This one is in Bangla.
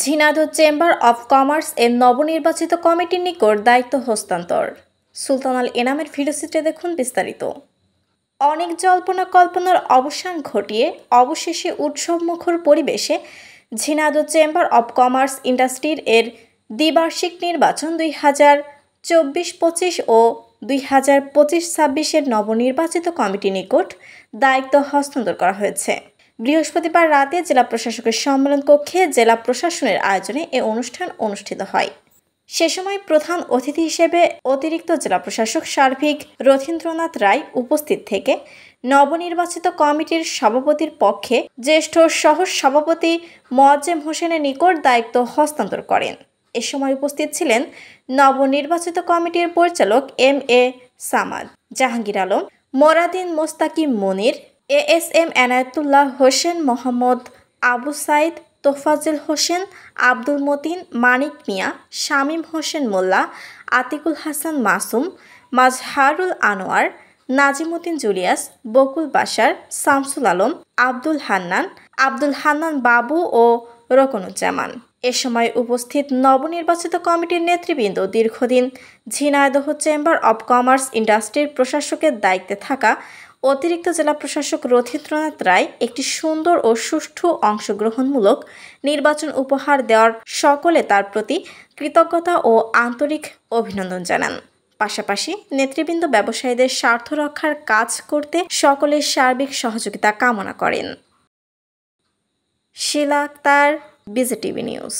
ঝিনাইদহ চেম্বার অব কমার্স এর নবনির্বাচিত কমিটির নিকট দায়িত্ব হস্তান্তর। সুলতান আল এনামের ভিডিওচিত্রে দেখুন বিস্তারিত। অনেক জল্পনা কল্পনার অবসান ঘটিয়ে অবশেষে উৎসবমুখর পরিবেশে ঝিনাইদহ চেম্বার অব কমার্স ইন্ডাস্ট্রির এর দ্বিবার্ষিক নির্বাচন 2024-25 ও 2025-26 নবনির্বাচিত কমিটির নিকট দায়িত্ব হস্তান্তর করা হয়েছে। বৃহস্পতিবার রাতে জেলা প্রশাসকের সম্মেলন কক্ষে জেলা প্রশাসনের আয়োজনে এ অনুষ্ঠান অনুষ্ঠিত হয়। সে সময় প্রধান অতিথি হিসেবে অতিরিক্ত জেলা প্রশাসক সার্বিক রথীন্দ্রনাথ রায় উপস্থিত থেকে নবনির্বাচিত কমিটির সভাপতির পক্ষে জ্যেষ্ঠ সহ সভাপতি মোয়াজ্জেম হোসেনের নিকট দায়িত্ব হস্তান্তর করেন। এ সময় উপস্থিত ছিলেন নবনির্বাচিত কমিটির পরিচালক এম.এ. সামাদ, জাহাঙ্গীর আলম, মোরাদিন মোস্তাকিম মনির, এএসএম এনায়েতুল্লাহ হোসেন, মোহাম্মদ আবু সাইদ, তোফাজ্জল হোসেন, আব্দুল মতিন, মানিক মিয়া, শামীম হোসেন মোল্লা, আতিকুল হাসান মাসুম, মাজহারুল আনোয়ার, নাজিমুদ্দিন জুলিয়াস, বকুল বাশার, শামসুল আলম, আব্দুল হান্নান বাবু ও রকনুজ্জামান। এ সময় উপস্থিত নবনির্বাচিত কমিটির নেতৃবৃন্দ দীর্ঘদিন ঝিনাইদহ চেম্বার অব কমার্স ইন্ডাস্ট্রির প্রশাসকের দায়িত্বে থাকা অতিরিক্ত জেলা প্রশাসক রথীন্দ্রনাথ রায় একটি সুন্দর ও সুষ্ঠু অংশগ্রহণমূলক নির্বাচন উপহার দেওয়ার সকলে তার প্রতি কৃতজ্ঞতা ও আন্তরিক অভিনন্দন জানান। পাশাপাশি নেতৃবৃন্দ ব্যবসায়ীদের স্বার্থ রক্ষার কাজ করতে সকলের সার্বিক সহযোগিতা কামনা করেন। শিলা আক্তার, বিজিটিভি নিউজ।